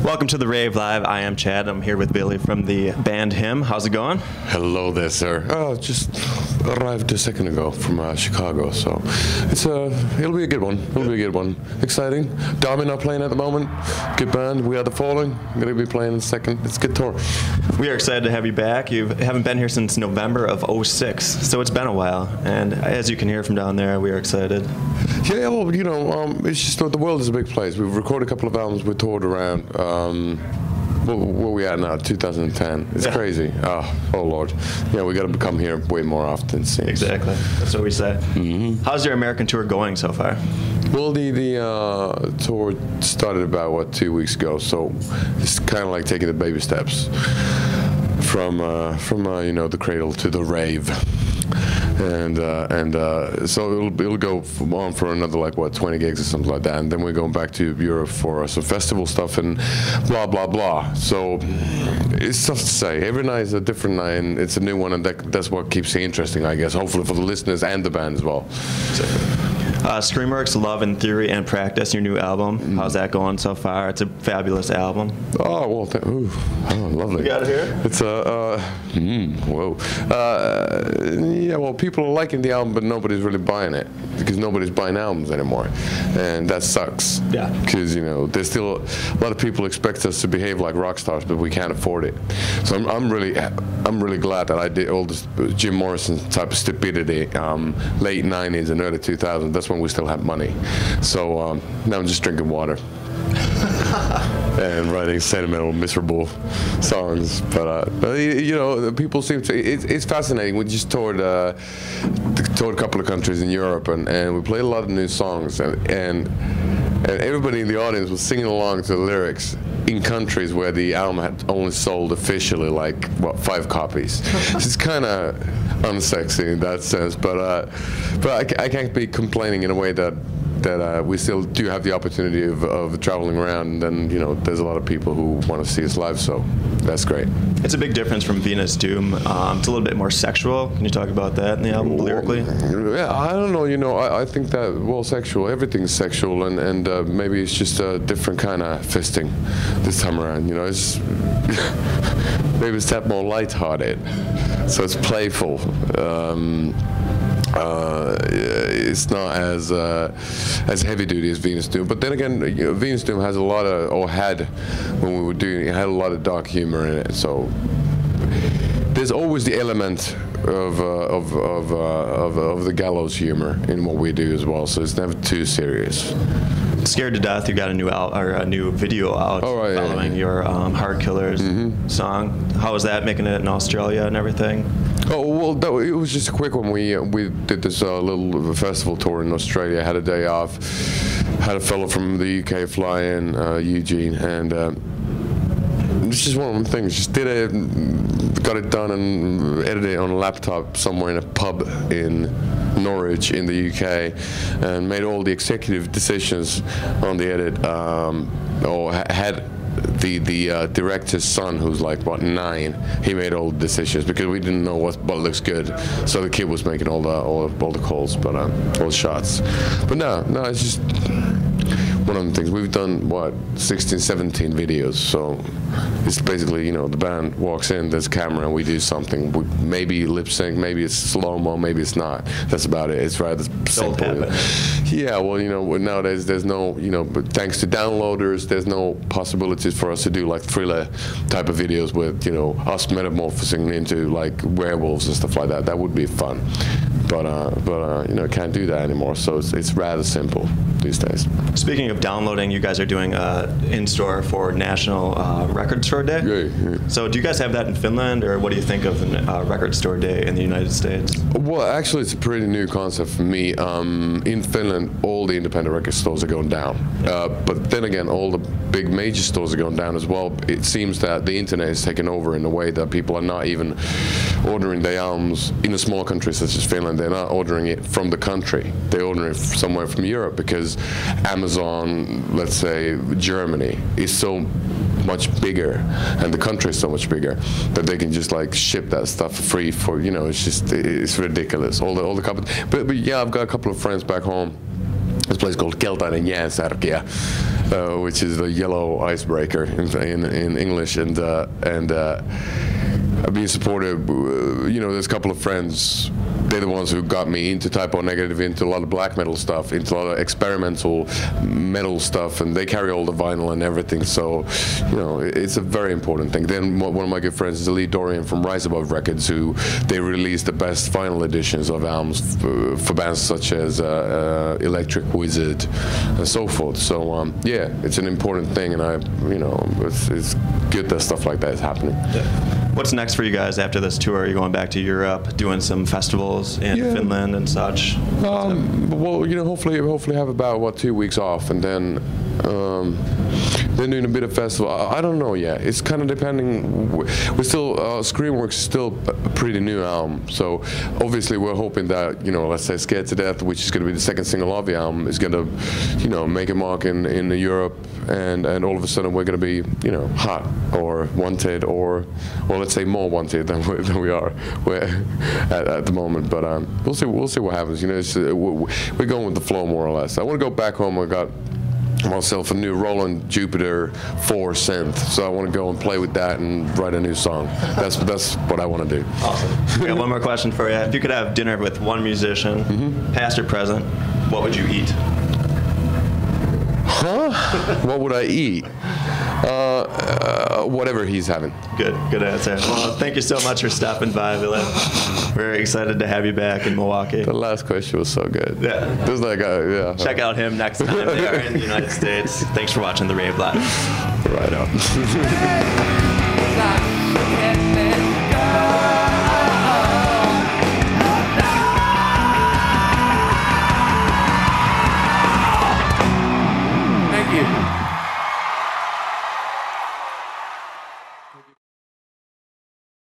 Welcome to the Rave Live. I am Chad. I'm here with Billy from the band Him. How's it going? Hello there, sir. Oh, just arrived a second ago from Chicago, so it'll be a good one. It'll be a good one. Exciting. Derby not playing at the moment. Good band. We Are the Falling. Going to be playing in a second. It's a good tour. We are excited to have you back. You haven't been here since November of '06, so it's been a while. And as you can hear from down there, we are excited. Yeah, well, you know, it's just the world is a big place. We've recorded a couple of albums. We toured around. Where we at now? 2010. It's crazy. Oh Lord. Yeah, we got to come here way more often. It seems. Exactly. That's what we say. Mm-hmm. How's your American tour going so far? Well, the tour started about 2 weeks ago, so it's kind of like taking the baby steps from you know, the cradle to the rave. And so it'll go on for another 20 gigs or something like that, and then we're going back to Europe for some festival stuff and blah blah blah. So it's tough to say. Every night is a different night, and it's a new one, and that's what keeps it interesting, I guess. Hopefully for the listeners and the band as well. Screamworks, Love in Theory and Practice, your new album. How's that going so far? It's a fabulous album. Oh, well, lovely. You got it here? It's whoa. Yeah, well, people are liking the album, but nobody's really buying it because nobody's buying albums anymore, and that sucks. Yeah. Because, you know, there's still a lot of people expect us to behave like rock stars, but we can't afford it. So I'm really glad that I did all this Jim Morrison type of stupidity, late '90s and early 2000s. That's when we still had money. So now I'm just drinking water and writing sentimental, miserable songs. But you know, people seem to. It's fascinating. We just toured a couple of countries in Europe, and we played a lot of new songs, and everybody in the audience was singing along to the lyrics in countries where the album had only sold officially 5 copies. It's kind of unsexy in that sense, but I can't be complaining in a way that we still do have the opportunity of traveling around, and then, you know, there's a lot of people who want to see us live, so that's great. It's a big difference from Venus Doom. It's a little bit more sexual. Can you talk about that in the album lyrically? Yeah, I don't know. You know, I think that, well, sexual, everything's sexual, and maybe it's just a different kind of fisting this time around. You know, it's maybe it's that more lighthearted, so it's playful. It's not as heavy duty as Venus Doom, but then again, you know, Venus Doom has a lot of, or had, when we were doing it, had a lot of dark humor in it. So there's always the element of the gallows humor in what we do as well. So it's never too serious. Scared to Death, you got a new video out following your Heart Killers song. How was that, making it in Australia and everything? Oh, well, it was just a quick one. We did this little festival tour in Australia, had a day off, had a fellow from the UK fly in, Eugene, and it's just one of them things. Just did it, got it done, and edited it on a laptop somewhere in a pub in Norwich in the UK, and made all the executive decisions on the edit, or had the director's son, who's 9, he made all the decisions because we didn't know what looks good. So the kid was making all the calls, but all the shots. But no, it's just one of the things. We've done 16, 17 videos, so it's basically, you know, the band walks in, there's a camera, and we do something. We maybe lip sync, maybe it's slow-mo, maybe it's not. That's about it. It's rather simple. Yeah, well, you know, nowadays there's no, you know, but thanks to downloaders, there's no possibilities for us to do thriller type of videos with, you know, us metamorphosing into werewolves and stuff like that. That would be fun. But you know, can't do that anymore. So it's rather simple these days. Speaking of downloading, you guys are doing in-store for National Record Store Day. Yeah. So do you guys have that in Finland, or what do you think of Record Store Day in the United States? Well, actually, it's a pretty new concept for me. In Finland, all the independent record stores are going down. But then again, all the big major stores are going down as well. It seems that the internet is taking over in a way that people are not even ordering their albums in a small country such as Finland. They're not ordering it from the country. They're ordering it somewhere from Europe because Amazon, let's say Germany, is so much bigger, and the country is so much bigger that they can just ship that stuff free for, you know, it's ridiculous. All the companies. But yeah, I've got a couple of friends back home. This place called Keltainen Jäänsärkiä, which is the yellow icebreaker in English, and being supportive. There's a couple of friends. They're the ones who got me into Type O Negative, into a lot of black metal stuff, into a lot of experimental metal stuff, and they carry all the vinyl and everything. So, it's a very important thing. Then one of my good friends is Lee Dorian from Rise Above Records, who they release the best vinyl editions of albums for bands such as Electric Wizard and so forth. So yeah, it's an important thing, and it's good that stuff like that is happening. Yeah. What's next for you guys after this tour? Are you going back to Europe, doing some festivals in Finland and such? Well, hopefully have about 2 weeks off, and then doing a bit of festival. I don't know yet. It's kind of depending. We're still Screamworks is still a pretty new album, so obviously we're hoping that let's say Scared to Death, which is going to be the second single of the album, is going to make a mark in Europe, and all of a sudden we're going to be hot or wanted, or let's say more wanted than we are at the moment. But we'll see what happens. We're going with the flow more or less. I want to go back home. I got myself a new Roland Jupiter 4 synth, so I want to go and play with that and write a new song. That's what I want to do. Awesome. We got one more question for you. If you could have dinner with one musician, past or present, what would you eat? What would I eat? Whatever he's having. Good answer. Well, thank you so much for stopping by, Ville. Very excited to have you back in Milwaukee. The last question was so good. Yeah. It was like, yeah. Check out him next time they are in the United States. Thanks for watching the Rave Live. Right on.